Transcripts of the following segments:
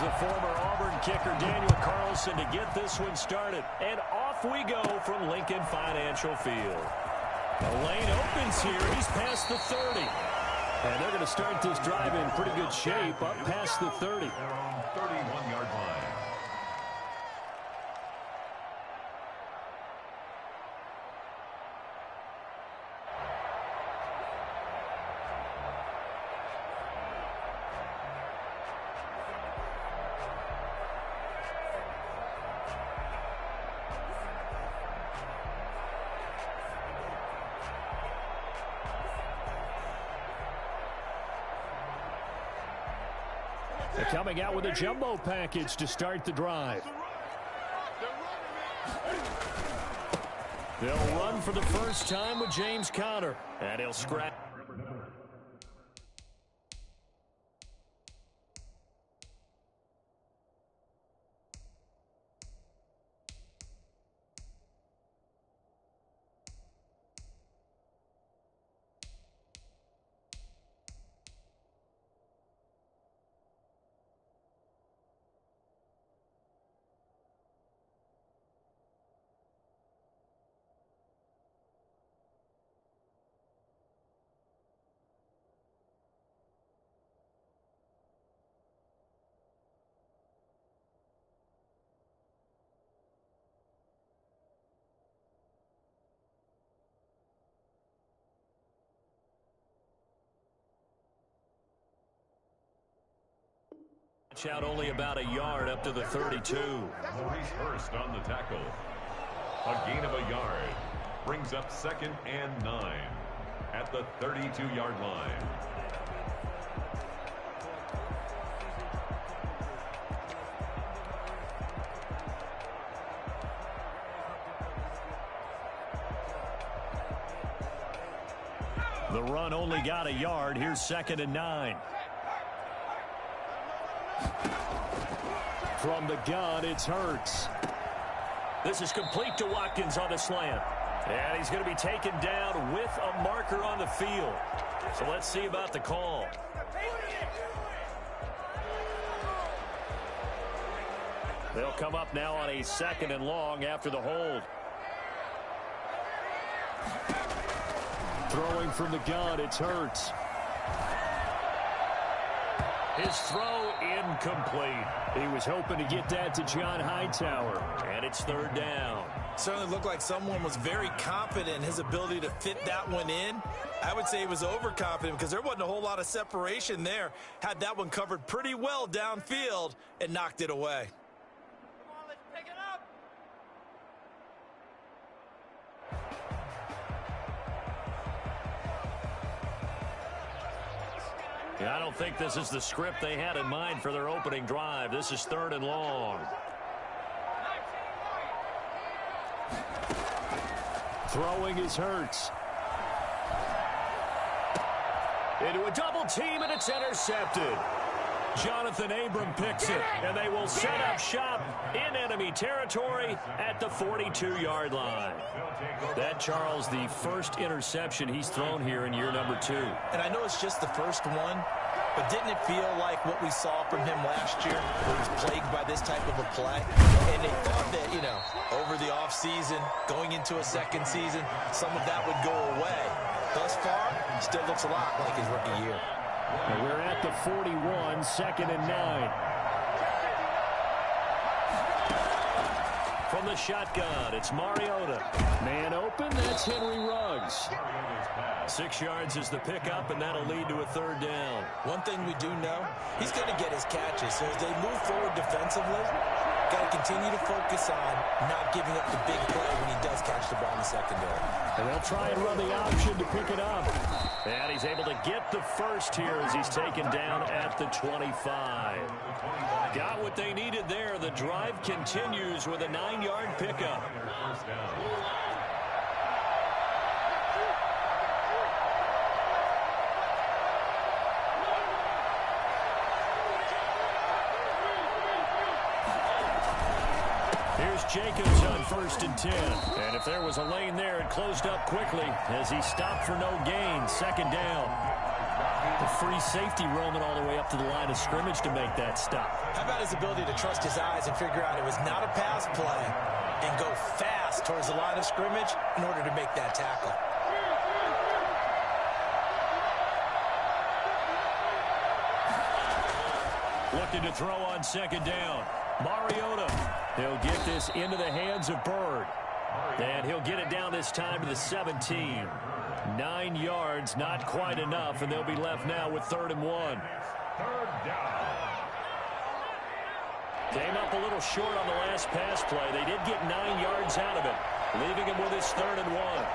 the former Auburn kicker Daniel Carlson to get this one started. And off we go from Lincoln Financial Field. The lane opens here. He's past the 30. And they're going to start this drive in pretty good shape up past the 30. They're on 31-yard line. They're coming out with a jumbo package to start the drive. They'll run for the first time with James Conner. And he'll scratch. Out only about a yard up to the 32. Maurice Hurst on the tackle. A gain of a yard. Brings up 2nd and 9 at the 32-yard line. The run only got a yard. Here's 2nd and 9. From the gun, it's Hurts. This is complete to Watkins on the slant. And he's going to be taken down with a marker on the field. So let's see about the call. They'll come up now on a 2nd and long after the hold. Throwing from the gun, it's Hurts. His throw incomplete. He was hoping to get that to John Hightower. And it's 3rd down. Certainly looked like someone was very confident in his ability to fit that one in. I would say he was overconfident because there wasn't a whole lot of separation there. Had that one covered pretty well downfield and knocked it away. Come on, let's pick it up. I don't think this is the script they had in mind for their opening drive. This is 3rd and long. Throwing is Hurts. Into a double team, and it's intercepted. Jonathan Abram picks it, and they will set up shop in enemy territory at the 42-yard line. That, Charles, the first interception he's thrown here in year number 2. And I know it's just the first one, but didn't it feel like what we saw from him last year, where he was plagued by this type of a play? And they thought that, you know, over the offseason, going into a second season, some of that would go away. Thus far, still looks a lot like his rookie year. And we're at the 41, 2nd and 9. From the shotgun, it's Mariota. Man open, that's Henry Ruggs. 6 yards is the pickup, and that'll lead to a 3rd down. One thing we do know, he's going to get his catches. So as they move forward defensively, got to continue to focus on not giving up the big play when he does catch the ball in the secondary. And they'll try and run the option to pick it up. And he's able to get the first here as he's taken down at the 25. Got what they needed there. The drive continues with a 9-yard pickup. Here's Jacobs on 1st and 10. And if there was a lane there, it closed up quickly as he stopped for no gain. 2nd down. The free safety roaming all the way up to the line of scrimmage to make that stop. How about his ability to trust his eyes and figure out it was not a pass play and go fast towards the line of scrimmage in order to make that tackle? Looking to throw on second down. Mariota. He'll get this into the hands of Byrd. And he'll get it down this time to the 17. 9 yards, not quite enough, and they'll be left now with 3rd and 1. Third down. Came up a little short on the last pass play. They did get 9 yards out of it, leaving him with his 3rd and 1.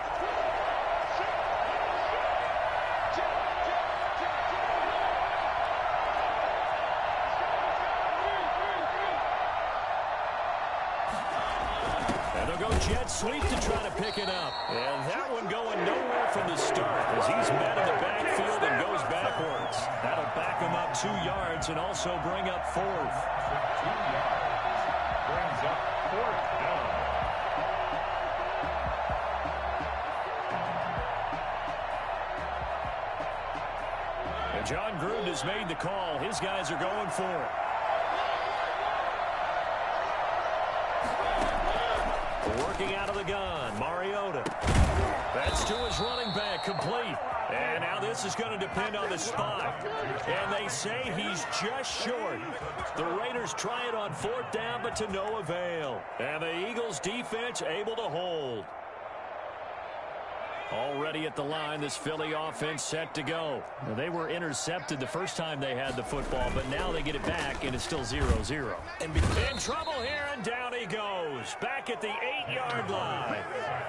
Jet sweep to try to pick it up. And that one going nowhere from the start as he's met in the backfield and goes backwards. That'll back him up 2 yards and also bring up 4th. 2 yards. Brings up 4th down. And John Gruden has made the call. His guys are going for it. Working out of the gun, Mariota. That's to his running back, complete. And now this is going to depend on the spot. And they say he's just short. The Raiders try it on 4th down, but to no avail. And the Eagles defense able to hold. Already at the line, this Philly offense set to go. Now, they were intercepted the first time they had the football, but now they get it back, and it's still 0-0. In trouble here, and down he goes. Back at the 8-yard line.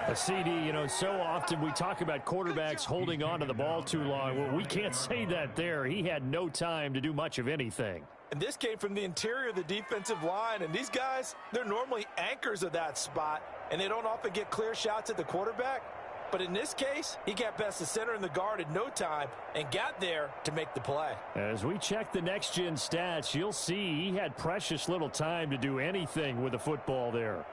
A CD, you know, so often we talk about quarterbacks holding on to the ball too long. Well, we can't say that there. He had no time to do much of anything. And this came from the interior of the defensive line. And these guys, they're normally anchors of that spot, and they don't often get clear shots at the quarterback. But in this case, he got past the center and the guard in no time and got there to make the play. As we check the next-gen stats, you'll see he had precious little time to do anything with the football there.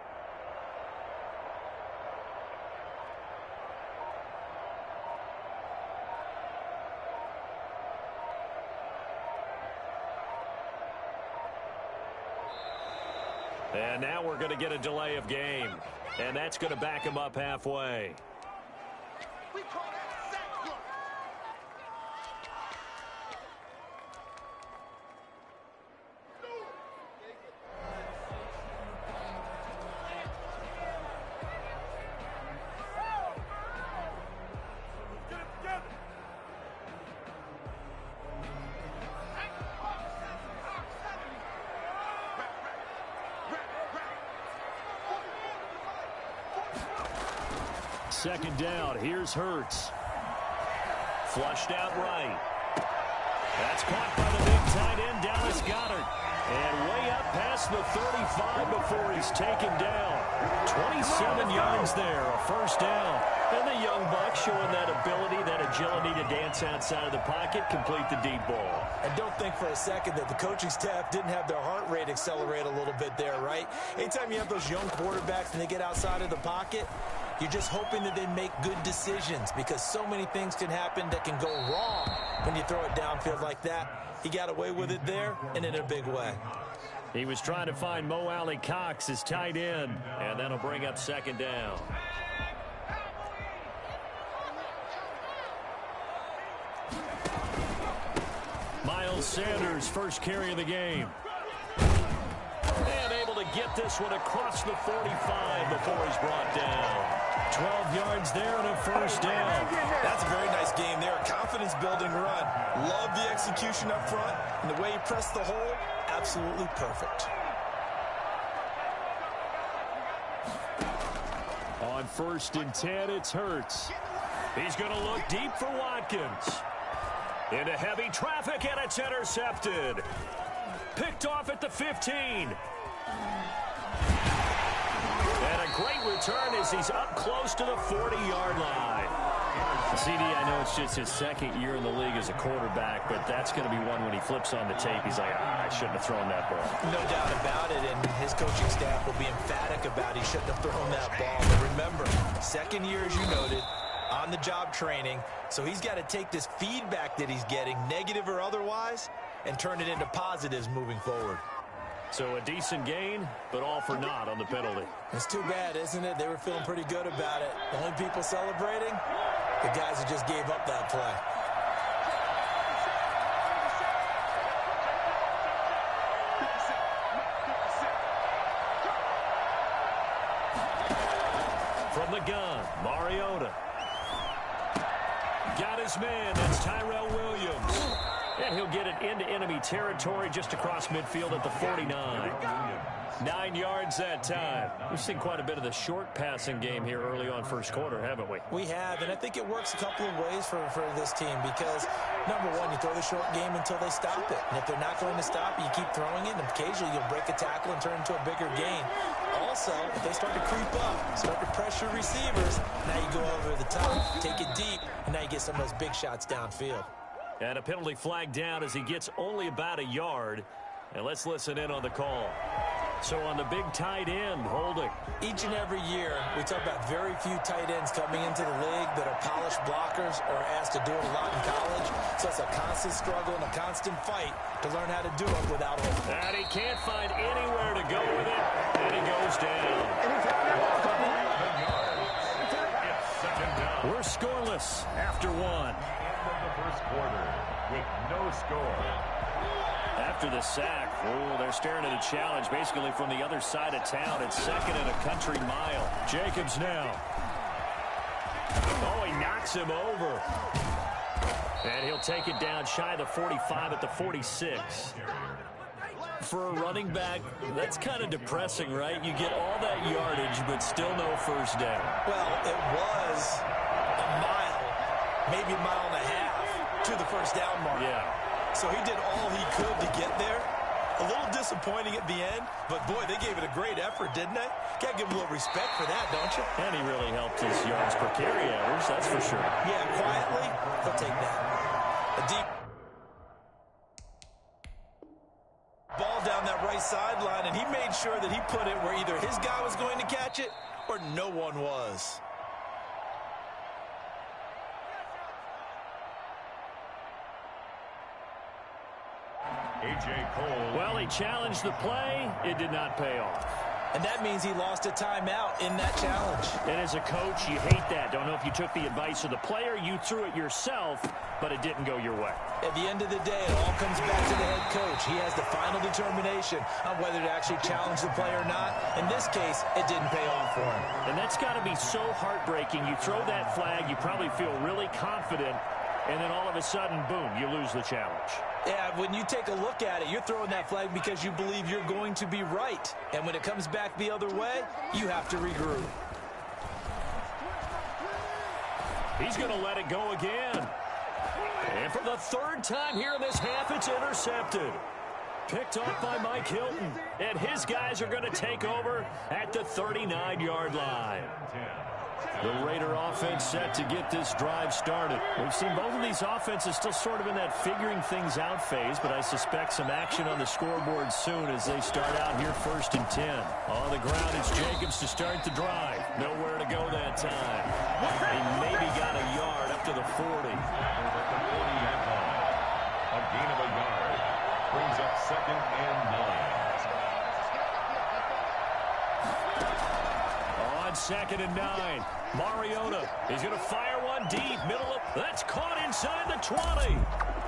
And now we're going to get a delay of game. And that's going to back him up halfway. We call that sack block. Get it together. Second down. Here's Hurts. Flushed out right. That's caught by the big tight end, Dallas Goedert. And way up past the 35 before he's taken down. 27 yards there, a first down. And the young buck showing that ability, that agility to dance outside of the pocket, complete the deep ball. And don't think for a second that the coaching staff didn't have their heart rate accelerate a little bit there, right? Anytime you have those young quarterbacks and they get outside of the pocket, you're just hoping that they make good decisions because so many things can happen that can go wrong when you throw it downfield like that. He got away with it there and in a big way. He was trying to find Mo Alley Cox, his tight end, and that'll bring up second down. Miles Sanders, first carry of the game. And able to get this one across the 45 before he's brought down. 12 yards there and a first down. That's a very nice game there. Confidence-building run. Love the execution up front. And the way he pressed the hole, absolutely perfect. On 1st and 10, it's Hurts. He's going to look deep for Watkins. Into heavy traffic, and it's intercepted. Picked off at the 15. And a great return as he's up close to the 40-yard line. CD, I know it's just his second year in the league as a quarterback, but that's going to be one when he flips on the tape. He's like, I shouldn't have thrown that ball. No doubt about it, and his coaching staff will be emphatic about he shouldn't have thrown that ball. But remember, second year, as you noted, on-the-job training. So he's got to take this feedback that he's getting, negative or otherwise, and turn it into positives moving forward. So a decent gain, but all for naught on the penalty. It's too bad, isn't it? They were feeling pretty good about it. The only people celebrating, the guys who just gave up that play. From the gun, Mariota. Got his man, that's Tyrell Williams. And he'll get it into enemy territory just across midfield at the 49. 9 yards that time. We've seen quite a bit of the short passing game here early on first quarter, haven't we? We have, and I think it works a couple of ways for this team because, number one, you throw the short game until they stop it. And if they're not going to stop it, you keep throwing it, and occasionally you'll break a tackle and turn into a bigger gain. Also, if they start to creep up, start to pressure receivers, now you go over the top, take it deep, and now you get some of those big shots downfield. And a penalty flag down as he gets only about a yard. And let's listen in on the call. So on the big tight end, holding. Each and every year, we talk about very few tight ends coming into the league that are polished blockers or asked to do it a lot in college. So it's a constant struggle and a constant fight to learn how to do it without holding. And he can't find anywhere to go with it, and he goes down. It's second down. We're scoreless after one. End of the first quarter with no score. After the sack, they're staring at a challenge basically from the other side of town. It's second and a country mile. Jacobs now. Oh, he knocks him over. And he'll take it down shy of the 45 at the 46. For a running back, that's kind of depressing, right? You get all that yardage, but still no first down. Well, it was a mile, maybe a mile and a half to the first down mark. Yeah. So he did all he could to get there. A little disappointing at the end, but boy, they gave it a great effort, didn't they? Got to give him a little respect for that, don't you? And he really helped his yards per carry average, that's for sure. Yeah, quietly, he'll take that. A deep ball down that right sideline, and he made sure that he put it where either his guy was going to catch it or no one was. A.J. Cole. Well, he challenged the play. It did not pay off. And that means he lost a timeout in that challenge. And as a coach, you hate that. Don't know if you took the advice of the player. You threw it yourself, but it didn't go your way. At the end of the day, it all comes back to the head coach. He has the final determination on whether to actually challenge the play or not. In this case, it didn't pay off for him. And that's got to be so heartbreaking. You throw that flag, you probably feel really confident, and then all of a sudden, boom, you lose the challenge. Yeah, when you take a look at it, you're throwing that flag because you believe you're going to be right. And when it comes back the other way, you have to regroup. He's going to let it go again. And for the third time here in this half, it's intercepted. Picked off by Mike Hilton. And his guys are going to take over at the 39-yard line. The Raider offense set to get this drive started. We've seen both of these offenses still sort of in that figuring things out phase, but I suspect some action on the scoreboard soon as they start out here 1st and 10. On the ground, it's Jacobs to start the drive. Nowhere to go that time. He maybe got a yard up to the 40. A gain of a yard brings up 2nd and 9. On 2nd and 9. Mariota, he's going to fire one deep, middle of, that's caught inside the 20.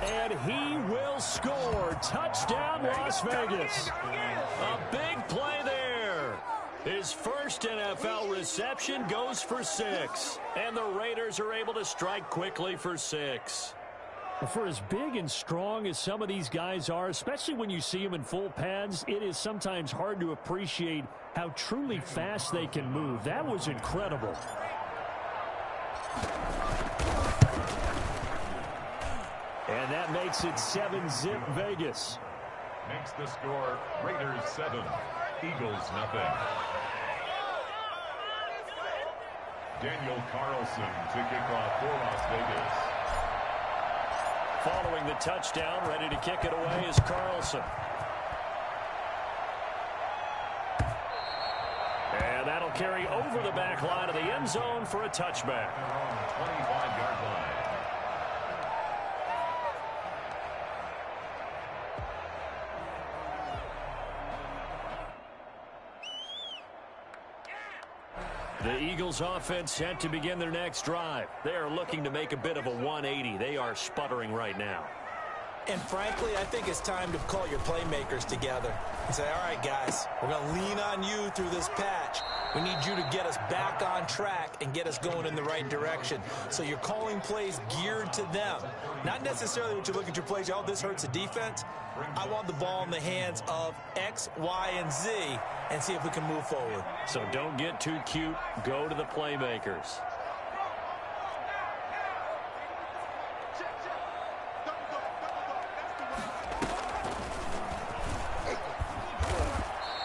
And he will score. Touchdown, Las Vegas. A big play there. His first NFL reception goes for 6. And the Raiders are able to strike quickly for 6. For as big and strong as some of these guys are, especially when you see them in full pads, it is sometimes hard to appreciate how truly fast they can move. That was incredible. And that makes it 7-zip Vegas. Makes the score Raiders 7, Eagles nothing. Daniel Carlson to kick off for Las Vegas. Following the touchdown, ready to kick it away is Carlson. And And that'll carry over the back line of the end zone for a touchback. 25-yard line. The Eagles offense set to begin their next drive. They are looking to make a bit of a 180. They are sputtering right now. And frankly, I think it's time to call your playmakers together and say, all right, guys, we're going to lean on you through this patch. We need you to get us back on track and get us going in the right direction. So you're calling plays geared to them. Not necessarily when you look at your plays, oh, this hurts the defense. I want the ball in the hands of X, Y, and Z and see if we can move forward. So don't get too cute. Go to the playmakers.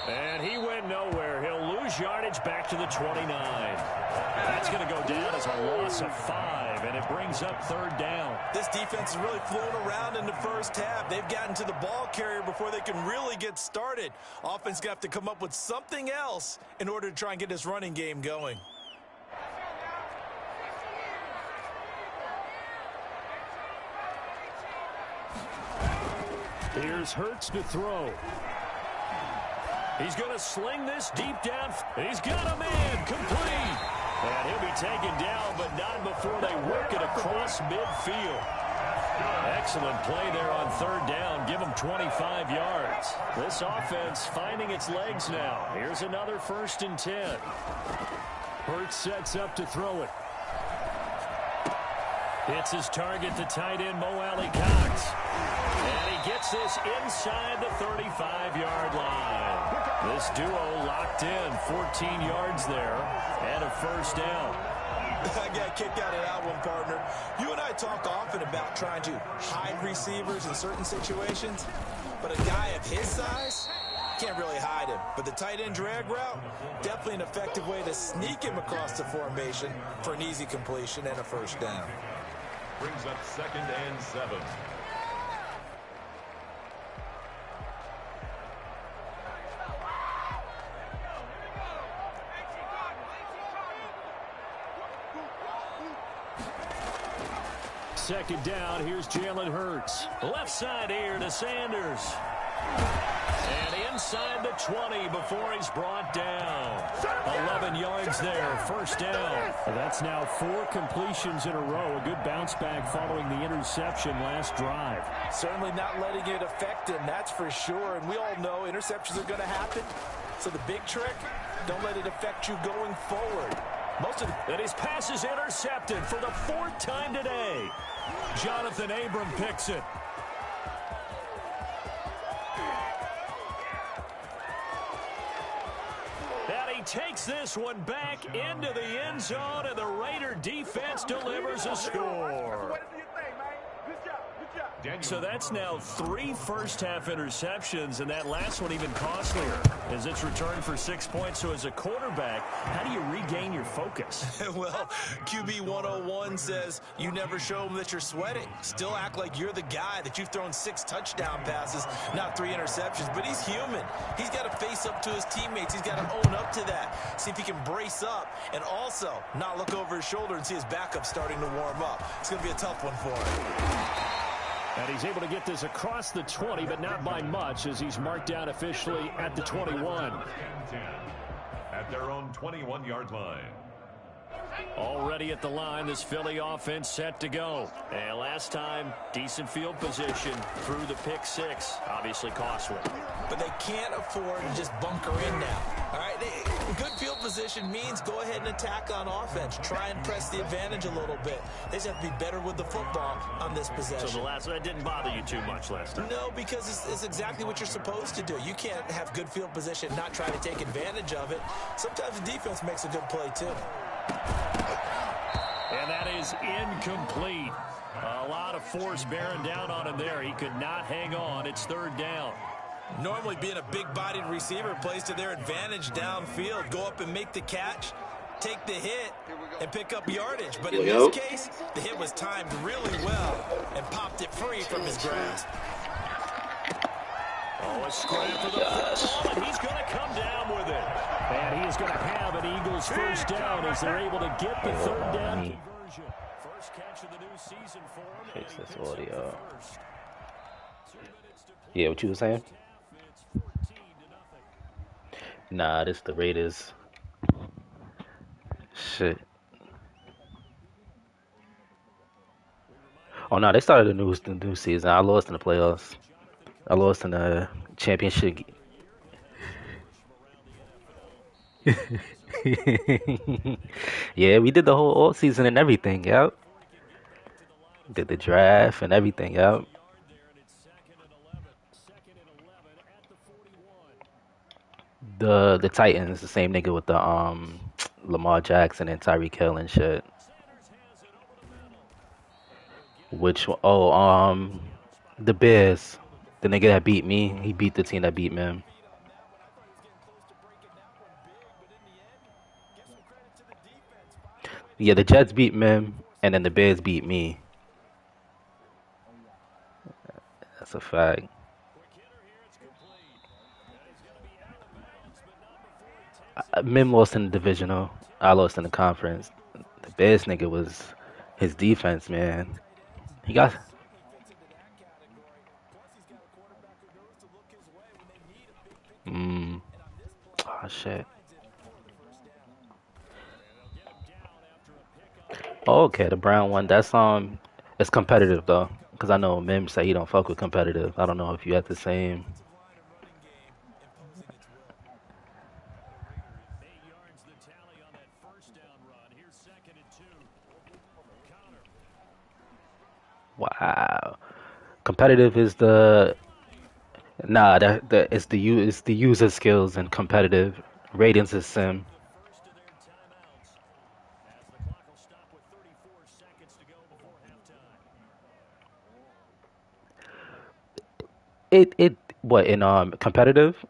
And he went nowhere. He'll lose yardage back to the 29. That's going to go down as a loss of 5, and it brings up third down. This defense has really flown around in the first half. They've gotten to the ball carrier before they can really get started. Offense got to come up with something else in order to try and get this running game going. Here's Hurts to throw. He's going to sling this deep down. He's got a man complete. And he'll be taken down, but not before they work it across midfield. Excellent play there on third down. Give him 25 yards. This offense finding its legs now. Here's another 1st and 10. Hurts sets up to throw it. Hits his target, the tight end, Mo Alley-Cox. And he gets this inside the 35-yard line. This duo locked in, 14 yards there, and a 1st down. I got kicked out of that one, partner. You and I talk often about trying to hide receivers in certain situations, but a guy of his size can't really hide him. But the tight end drag route, definitely an effective way to sneak him across the formation for an easy completion and a 1st down. Brings up 2nd and 7. Second down, here's Jalen Hurts. Left side here to Sanders. And inside the 20 before he's brought down. 11 yards there, 1st down. That's now 4 completions in a row. A good bounce back following the interception last drive. Certainly not letting it affect him, that's for sure. And we all know interceptions are going to happen. So the big trick, don't let it affect you going forward. And his pass is intercepted for the 4th time today. Jonathan Abram picks it. And he takes this one back into the end zone, and the Raider defense delivers a score. So that's now 3 first-half interceptions, and that last one even costlier as it's returned for 6 points. So as a quarterback, how do you regain your focus? Well, QB 101 says you never show them that you're sweating. Still act like you're the guy, that you've thrown 6 touchdown passes, not 3 interceptions. But he's human. He's got to face up to his teammates. He's got to own up to that. See if he can brace up and also not look over his shoulder and see his backup starting to warm up. It's going to be a tough one for him. And he's able to get this across the 20, but not by much, as he's marked down officially at the 21. At their own 21-yard line. Already at the line, this Philly offense set to go. And last time, decent field position through the pick 6. Obviously costly. But they can't afford to just bunker in now. All right, good field position means go ahead and attack on offense. Try and press the advantage a little bit. They just have to be better with the football on this possession. So that didn't bother you too much last time? No, because it's exactly what you're supposed to do. You can't have good field position and not try to take advantage of it. Sometimes the defense makes a good play, too. And that is incomplete. A lot of force bearing down on him there. He could not hang on. It's 3rd down. Normally being a big-bodied receiver plays to their advantage downfield. Go up and make the catch, take the hit, and pick up yardage. But in this case, the hit was timed really well and popped it free from his grasp. Oh, a scramble for the football, and he's going to come down with it. And he is going to have this first down as they're able to get the third down me conversion. First catch of the new season for him. fix And he this picks up the audio. first. 2 minutes to play. Yeah, what you were saying? It's 14-0. Nah, this the Raiders. Shit. Oh no, they started the new season. I lost in the playoffs. I lost in the championship. Yeah, we did the whole all season and everything. Yep. Did the draft and everything. Yep. The Titans, the same nigga with the Lamar Jackson and Tyreek Hill and shit. Which the Bears, the nigga that beat me, he beat the team that beat me. Yeah, the Jets beat me, and then the Bears beat me. That's a fact. Mim lost in the divisional. I lost in the conference. The Bears nigga was his defense, man. He got. Oh shit. Oh, okay, the brown one. That's it's competitive though, cause I know Mim say he don't fuck with competitive. I don't know if you had the same. Wow. Competitive is the it's the user skills and competitive ratings is sim. It what in competitive?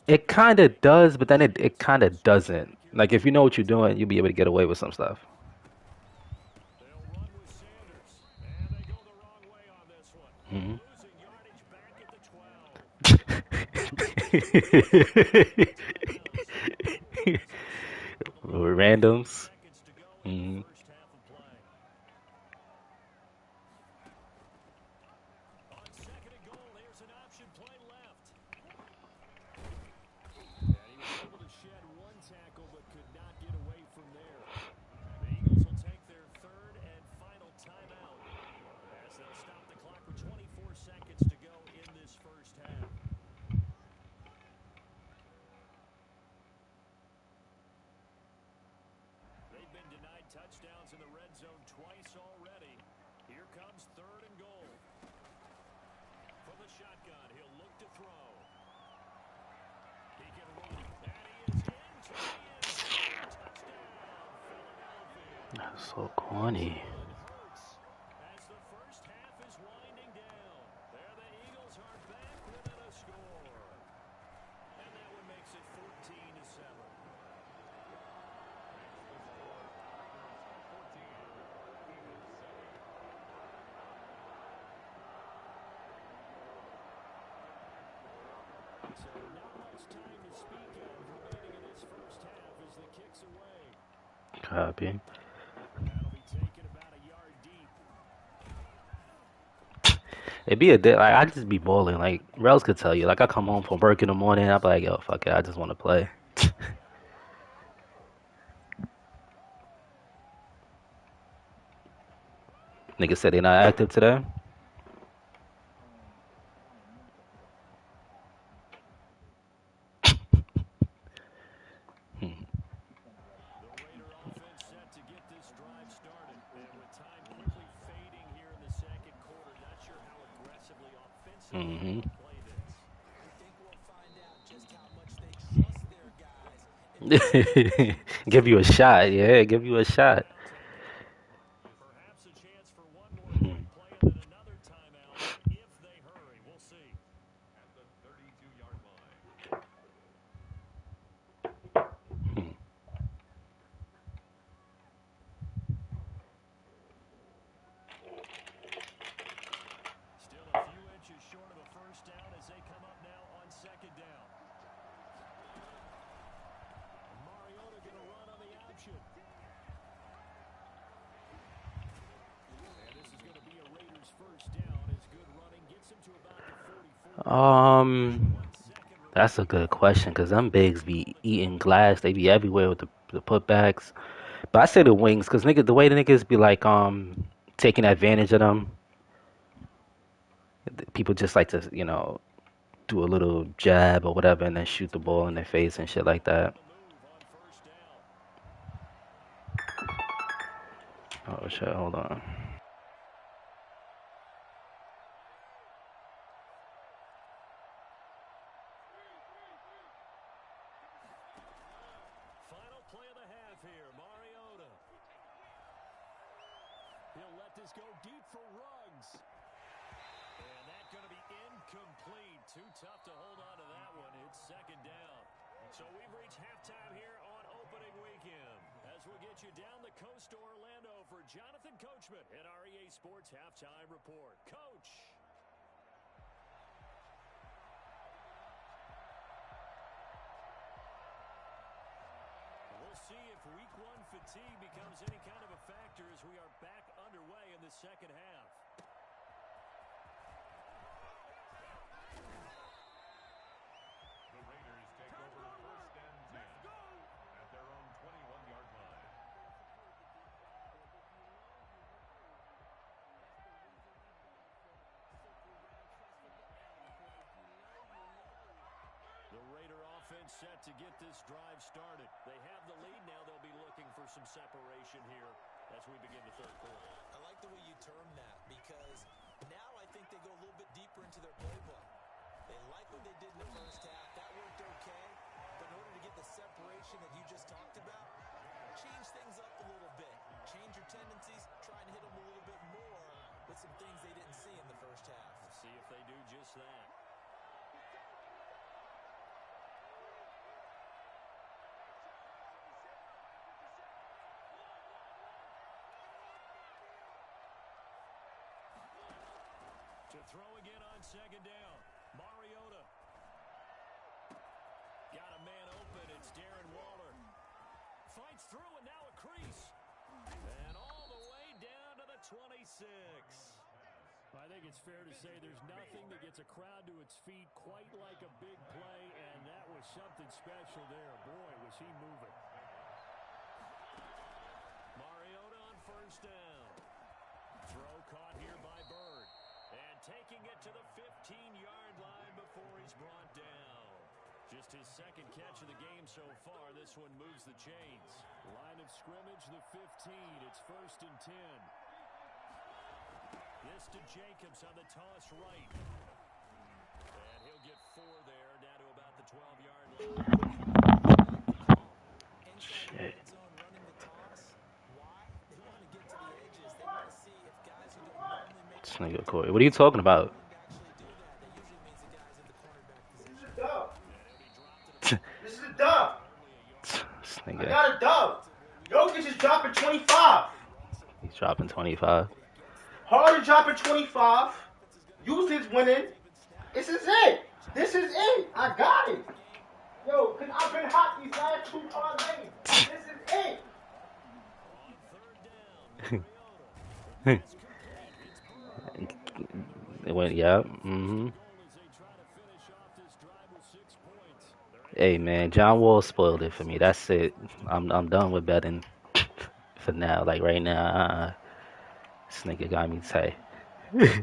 It kind of does, but then it kind of doesn't. Like if you know what you're doing, you'll be able to get away with some stuff. Mhm. Randoms. Mhm. Touchdowns in the red zone twice already. Here comes 3rd and goal. From the shotgun, he'll look to throw. He can run, and he is into the end zone. Touchdown, Philadelphia. That's so corny. As the first half is winding down, there the Eagles are back within a score. And that one makes it 14-7. Copy. It be like I just be balling. Like Rels could tell you. Like I come home from work in the morning, I be like, yo, fuck it, I just want to play. Nigga said they not active today. Mm-hmm. Give you a shot, yeah. Give you a shot. Perhaps a chance for one more quick play and then another timeout if they hurry. We'll see. At the 32-yard line. Still a few inches short of a first down as they come up now on 2nd down. Mariota Um, that's a good question because them bigs be eating glass. They be everywhere with the putbacks. But I say the wings because nigga, the way the niggas be like taking advantage of them. People just like to do a little jab or whatever and then shoot the ball in their face and shit like that. Oh shit, hold on. Final play of the half here, Mariota. He'll let this go deep for Ruggs. And that's going to be incomplete. Too tough to hold on to that one. It's second down. So we've reached halftime here on opening weekend. As we'll get you down the coast to Orlando for Jonathan Coachman at our EA Sports Halftime Report. Coach. We'll see if week one fatigue becomes any kind of a factor as we are back underway in the second half. The Raiders take over first and 10 at their own 21-yard line. The Raider offense set to get this drive started. They have the lead now. They'll be looking for some separation here as we begin the third quarter. I like the way you term that because now I think they go a little bit deeper into their playbook. They like what they did in the first half. That worked okay. But in order to get the separation that you just talked about, change things up a little bit. Change your tendencies. Try and hit them a little bit more with some things they didn't see in the first half. We'll see if they do just that. To throw again on second down. Mariota. Got a man open. It's Darren Waller. Fights through and now a crease. And all the way down to the 26. I think it's fair to say there's nothing that gets a crowd to its feet quite like a big play, and that was something special there. Boy, was he moving. Mariota on first down. Throw caught here by Bird. And taking it to the 15-yard line before he's brought down. Just his second catch of the game so far. This one moves the chains. Line of scrimmage, the 15. It's first and 10. This to Jacobs on the toss right. And he'll get 4 there, down to about the 12-yard line. Shit. Zone running the toss. Why? They want to get to the edges. They want to see if guys who don't normally make This nigga Corey. What are you talking about? actually do that. That usually means the guys in the cornerback position. This is a dub. This is a dub. This I nigga, got a dub. Jokic is dropping 25. he's dropping 25. Harden dropping 25. Houston's winning. This is it. This is it. I got it. Yo, because I've been hot these last 2 games. This is it. It went, yeah. Mm-hmm. Hey man, John Wall spoiled it for me. That's it. I'm done with betting for now. Like right now, this nigga got me tight. Here's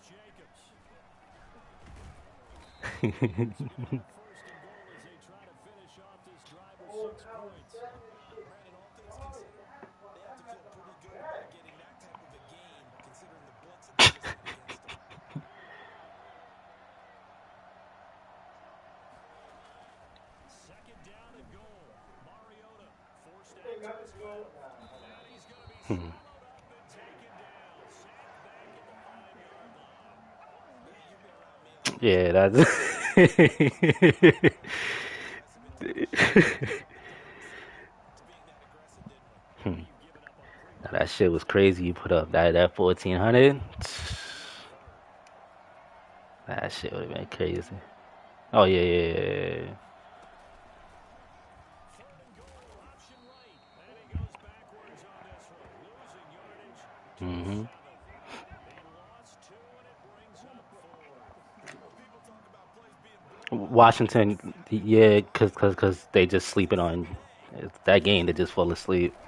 Jacobs. Second down and goal. Mariota forced out to his right. And he's going to be swallowed up and taken down. Sacked back at the 5-yard line. Yeah, that's. Now that shit was crazy. You put up that 1400. That shit would have been crazy. Oh yeah, yeah, yeah, yeah. Third and goal, option right. And he goes backwards on this one. Losing yardage to the 7. They Washington, yeah, cause they just sleeping on that game. They just fall asleep. The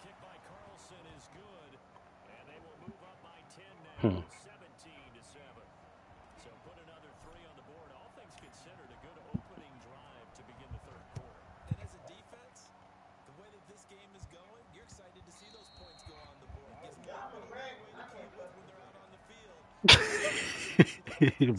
kick by Carlson is good, and they will move up by 10 Hmm. now, 17-7. So put another three on the board. All things considered, a good opening drive to begin the third quarter. And as a defense, the way that this game is going, you're excited to see those points go on the board. Gives them a little bit of leeway to play with when they're out on the field.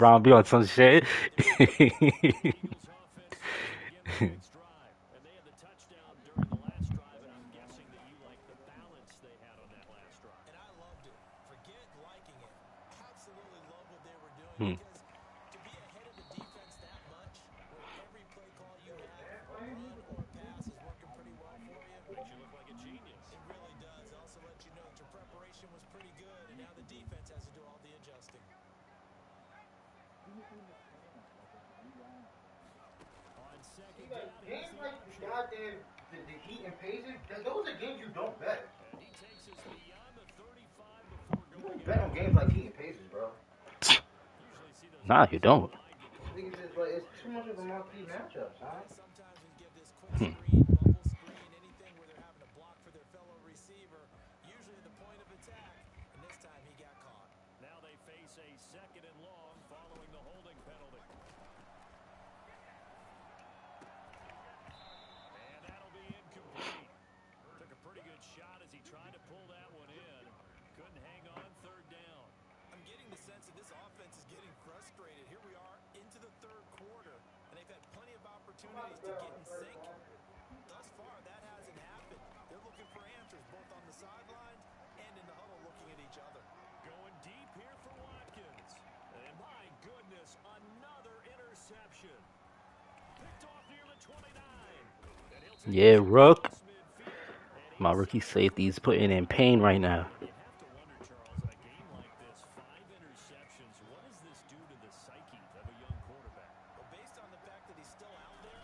Brown be on some shit. Eagles offense set to begin their next drive. And they had the touchdown during the last drive, and I'm guessing that you like the balance they had on that last drive. And I loved it. Forget liking it. Absolutely love what they were doing Hmm. because to be ahead of the defense that much, where every play call you have, run or pass, is working pretty well for you. Makes you look like a genius. It really does. It also lets you know that your preparation was pretty good, and now the defense has to do all the adjusting. On second Like, down, here's games the like the option. goddamn the Heat and Pacers, those are games you don't bet. And he takes us beyond the 35 before You going don't bet on out. games like Heat and Pacers, bro. Usually see those Nah, games you in the don't. wide getting Niggas called. is like, it's too much of a marquee matchup, son. Sometimes we give this quick Hmm. screen, bubble screen, anything where they're having to block for their fellow receiver, usually at the point of attack, and this time he got caught. Now they face a second and long following the holding penalty. And that'll be incomplete. Took a pretty good shot as he tried to pull that one in. Couldn't hang on third down. I'm getting the sense that this offense is getting frustrated. Here we are into the third quarter, and they've had plenty of opportunities to get in sync. Thus far, that hasn't happened. They're looking for answers both on the sidelines and in the huddle looking at each other. Going deep here for Watkins. And my goodness, another interception. Picked off near the 29. And he'll take Yeah, it Rook. across midfield. And My he's rookie sacked. safety's putting in pain right now. You have to wonder, Charles, in a game like this, 5 interceptions, what does this do to the psyche of a young quarterback? Well, based on the fact that he's still out there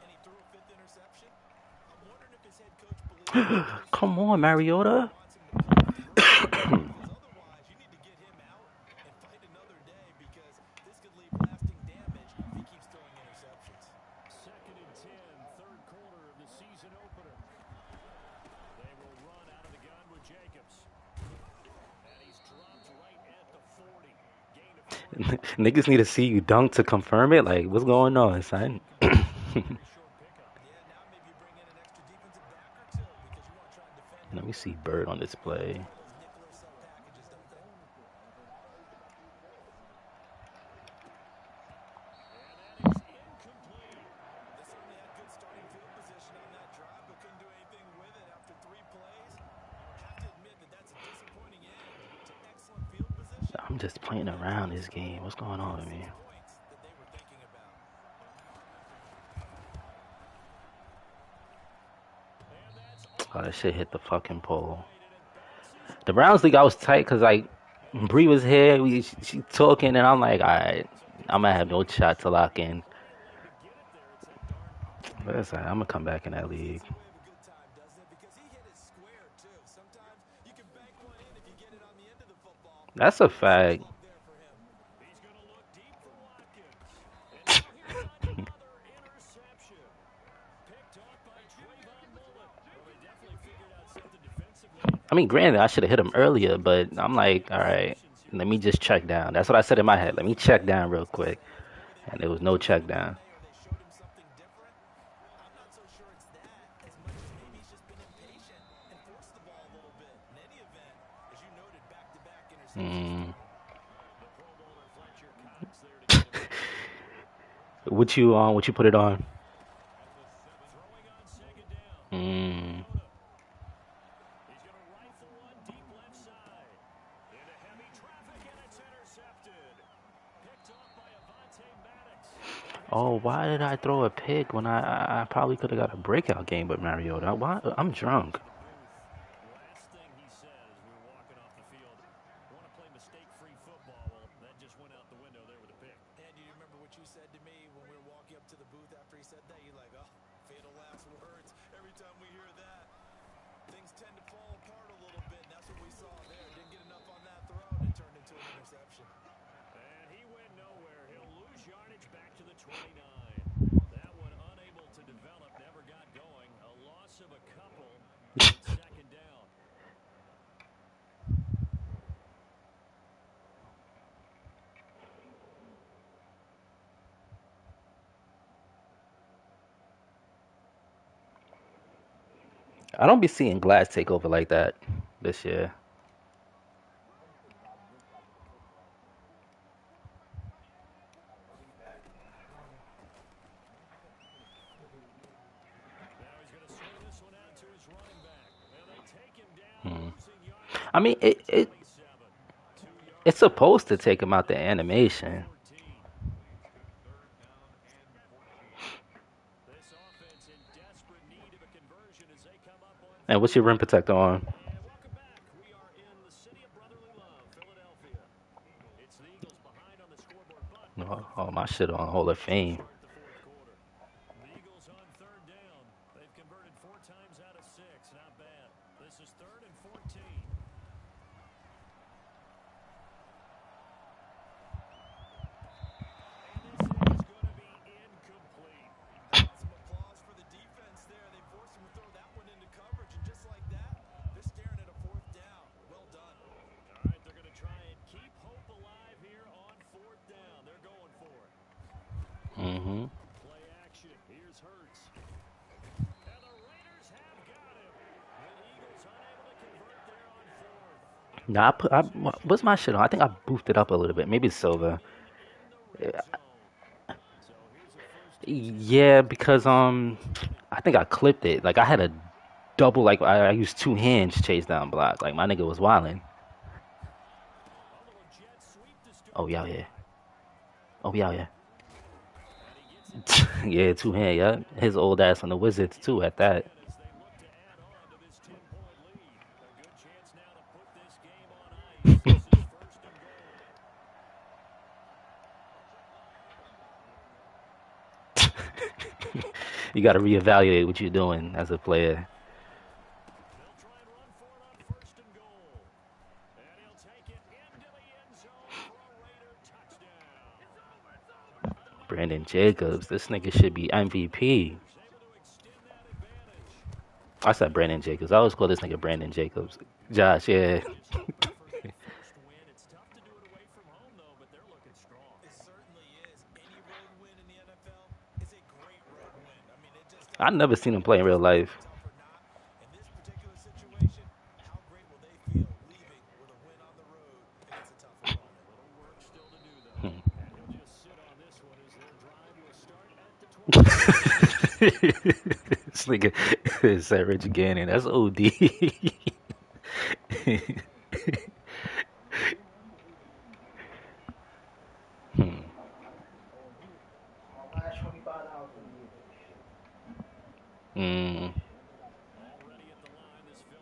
and he threw a fifth interception, I'm wondering if his head coach believes Come on, Mariota. wants him to play through it. Because otherwise, you need to get him out and fight another day because this could leave lasting damage if he keeps throwing interceptions. Second and 10, third quarter of the season opener. They will run out of the gun with Jacobs. And he's dropped right at the 40. Gain of 4. Niggas need to see you dunk to confirm it. Like, what's going on, son? Very short pickup. Yeah, now maybe you bring in an extra defensive back or two because you want to try and defend him. Let me see Bird on this play. Those nickel or sub packages, don't they? And that is incomplete. They certainly had good starting field position on that drive, but couldn't do anything with it after 3 plays. Have to admit that that's a disappointing end to excellent field position. I'm just playing around this game. What's going on with me? Points that they were thinking about. And that's Oh, all that shit hit the fucking pole. right, and it bounces The Browns league, I was tight because, like, Bree was here. She talking, and I'm like, all right, I'm going to have no shot to lock in. to get it there. It's that darn power. But it's all right. I'm going to come back in that league. It's a way of a good time, doesn't it? Because he hit it square, too. Sometimes you can bank one in if you get it on the end of the football. That's a fact. Up there for him. He's going to look deep for Watkins. And now here's another interception. Picked off by Trayvon Mullen. Well, they definitely figured out something defensively. I mean, granted, I should have hit him earlier, but I'm like, all right, let me just check down. That's what I said in my head. Let me check down real quick. And there was no check down. Or they showed him something different. I'm not so sure it's that as much as maybe he's just been impatient and forced the ball a little bit. In any event, as you noted, back-to-back interceptions. Mm. The Pro Bowler Fletcher Cox there to get him. What you put it on? Throwing on second down. Mm. He's going to rifle one deep left side. Into heavy traffic, and it's intercepted. Picked off by Avonte Maddox. Oh, why did I throw a pick when I probably could have got a breakout game with Mariota? Why? I'm drunk. Last thing he said as we were walking off the field, want to play mistake-free football. Well, that just went out the window there with a pick. And do you remember what you said to me when we were walking up to the booth after he said that? You're like, oh, fatal last words. Every time we hear that, things tend to fall apart a little bit, and that's what we saw there. Didn't get enough on that throw, and it turned into an interception. And he went nowhere. He'll That one unable to develop, never got going. A loss of a couple. Second down. I don't be seeing Glass take over like that this year. I mean, it's supposed to take him out the animation. And what's your rim protector on? Oh, my shit on Hall of Fame. The Eagles on third down. They've converted 4 times out of 6. Not bad. This is 3rd and 14. Mm-hmm. Play action. Here's Hurts. And the Raiders have got him. The Eagles unable to convert there on 4th. Nah, what's my shit on? I think I boofed it up a little bit. Maybe it's silver. Yeah, because I think I clipped it. Like I had a double. Like I used 2 hands chase down block. Like my nigga was wilding. Oh yeah, yeah. Oh yeah. Yeah, 2 hand. Yeah, his old ass on the Wizards too. At that. You got to reevaluate what you're doing as a player. Brandon Jacobs, this nigga should be MVP. I said Brandon Jacobs. I always call this nigga Brandon Jacobs. Josh, yeah. I've never seen him play in real life. This nigga said Reggie Gannon. That's OD.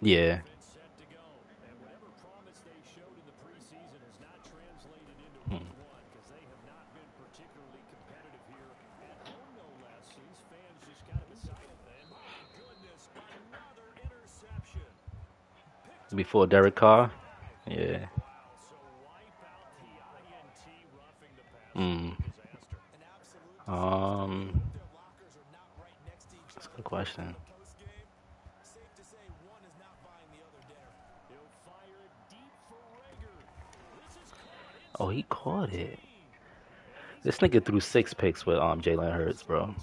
Yeah. Before Derek Carr? Yeah. That's a good question. Oh, he caught it. This nigga threw 6 picks with Jalen Hurts, bro.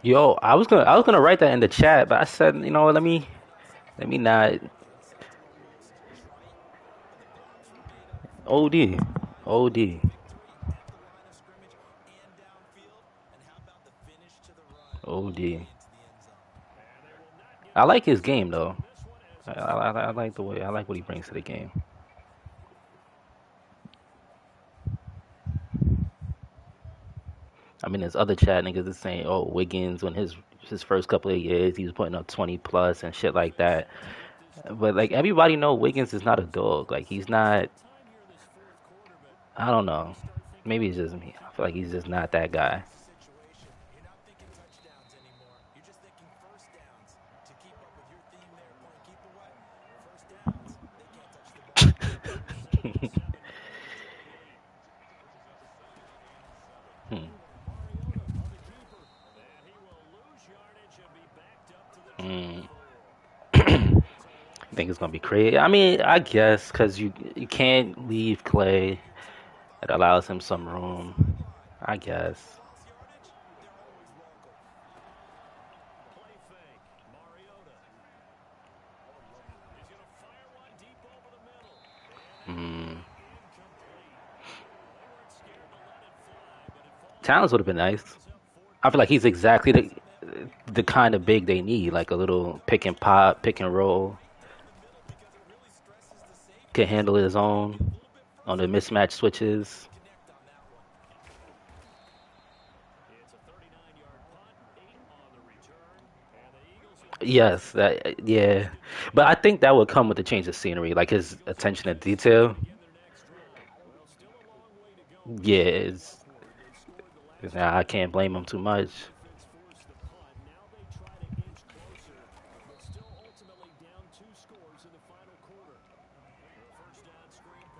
Yo, I was gonna write that in the chat, but I said, you know what, let me not. OD. OD. I like his game though. I like the way I like what he brings to the game. I mean, there's other chat niggas that's saying, "Oh, Wiggins on his first couple of years, he was putting up 20 plus and shit like that." But like everybody know, Wiggins is not a dog. Like he's not. I don't know. Maybe it's just me. I feel like he's just not that guy. Hmm. Mm. I think it's gonna be crazy. I mean, I guess because you can't leave Clay. It allows him some room. I guess. Mm. Towns would have been nice. I feel like he's exactly the kind of big they need, like a little pick and pop, pick and roll. Can handle his own on the mismatch switches. Yes, that yeah, but I think that would come with the change of scenery, like his attention to detail. Yeah, I can't blame him too much.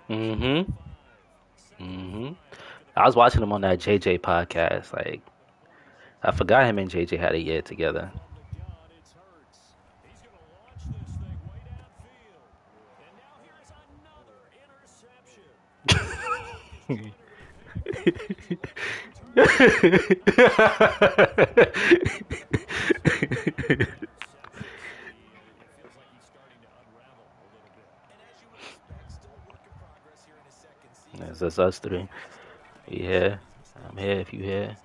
Mm-hmm. Mm-hmm. I was watching him on that JJ podcast. Like I forgot him and JJ had a year together. It's just us three. Yeah, I'm here if you here.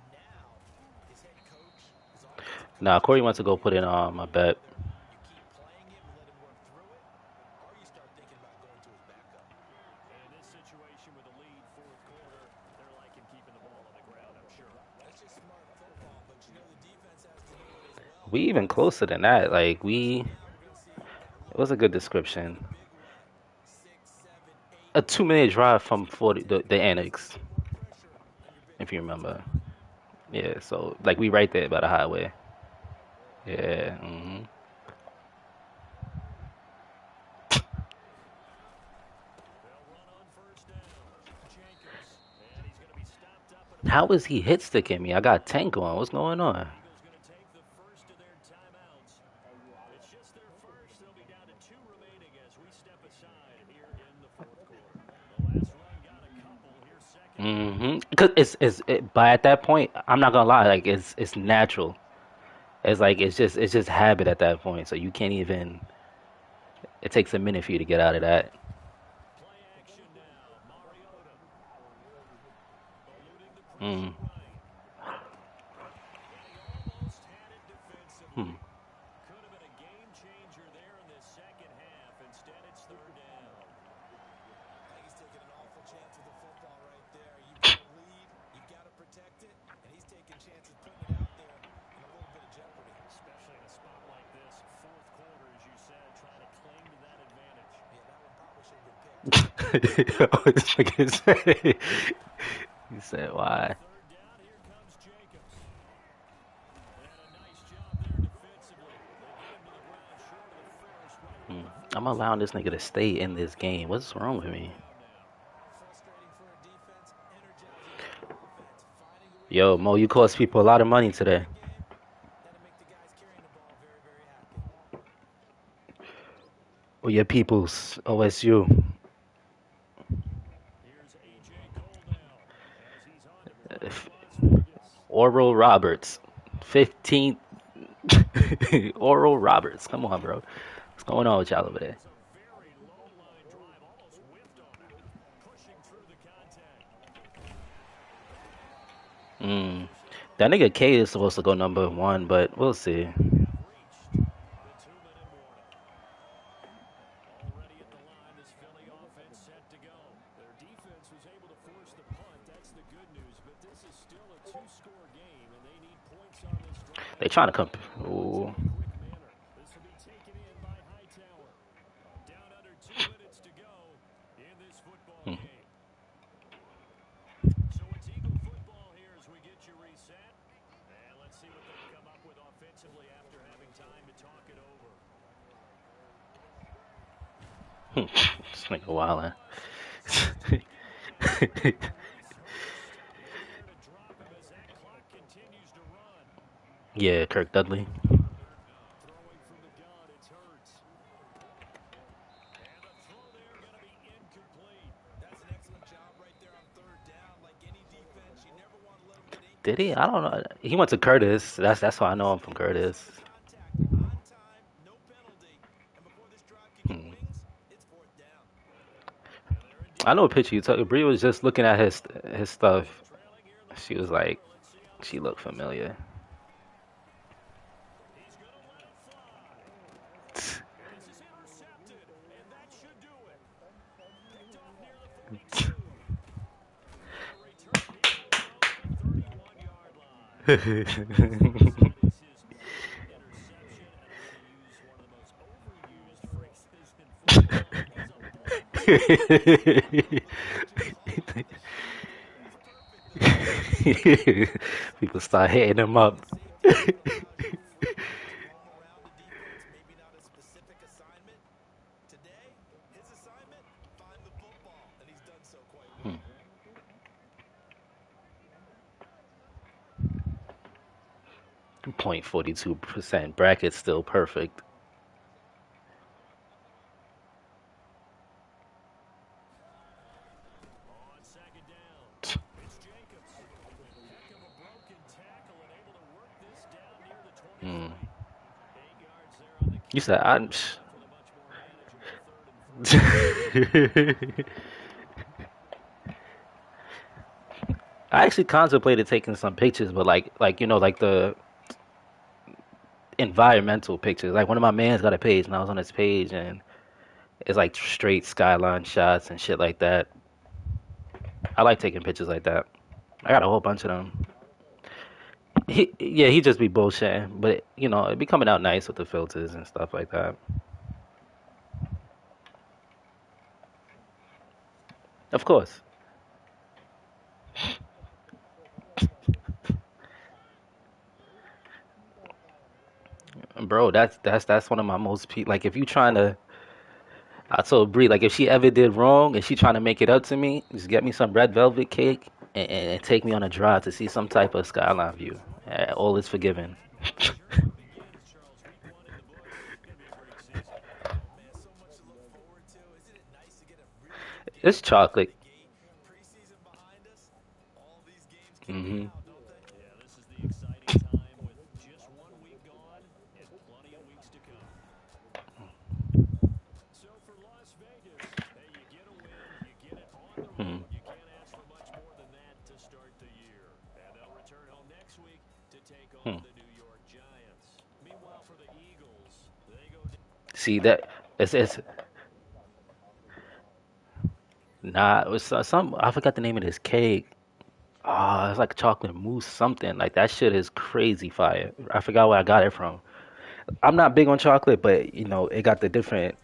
Nah, Corey wants to go put in a bet. We even closer than that. Like it was a good description. A 2 minute drive from 40 the annex, if you remember. Yeah, so like we right there by the highway. Yeah. How is he hit sticking me? I got tank on. What's going on? Cause but at that point, I'm not gonna lie. Like it's natural. It's like it's just habit at that point. So you can't even. It takes a minute for you to get out of that. Mm. Hmm. Oh, this nigga say- he said why? Hmm. I'm allowing this nigga to stay in this game. What's wrong with me? Yo, Mo, you cost people a lot of money today. Or your people's OSU. Oral Roberts. 15th. Oral Roberts. Come on, bro. What's going on with y'all over there? Mm. That nigga K is supposed to go #1, but we'll see. They trying to come. Ooh. Hmm. This nigga wildin'. Yeah, Kirk Dudley. Did he? I don't know. He went to Curtis. That's why I know him from Curtis. Hmm. I know a picture you took. Bree was just looking at his stuff. She was like, she looked familiar. People start hitting him up. Hmm. 0.42% bracket still perfect. Hmm. You said I'm. I actually contemplated taking some pictures, but like like the environmental pictures. Like one of my mans got a page, and I was on his page, and it's like straight skyline shots and shit like that. I like taking pictures like that. I got a whole bunch of them. He just be bullshitting, but it be coming out nice with the filters and stuff like that. Of course, bro. That's one of my most like if you trying to. I told Bree like if she ever did wrong and she trying to make it up to me, just get me some red velvet cake and take me on a drive to see some type of skyline view. All is forgiven. It's chocolate. Hmm. Hmm. Hmm. See that it's nah. It was some. I forgot the name of this cake. Ah, it's like chocolate mousse something. Like that shit is crazy fire. I forgot where I got it from. I'm not big on chocolate, but it got the different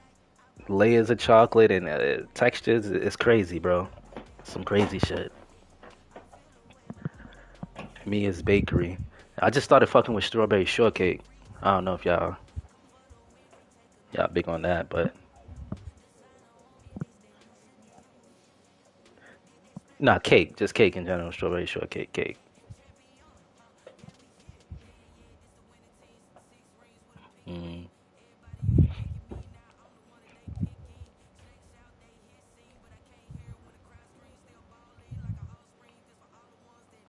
layers of chocolate and textures. It's crazy, bro. Some crazy shit. Me is bakery. I just started fucking with strawberry shortcake. I don't know if y'all big on that, but not cake, just cake in general. Strawberry shortcake cake.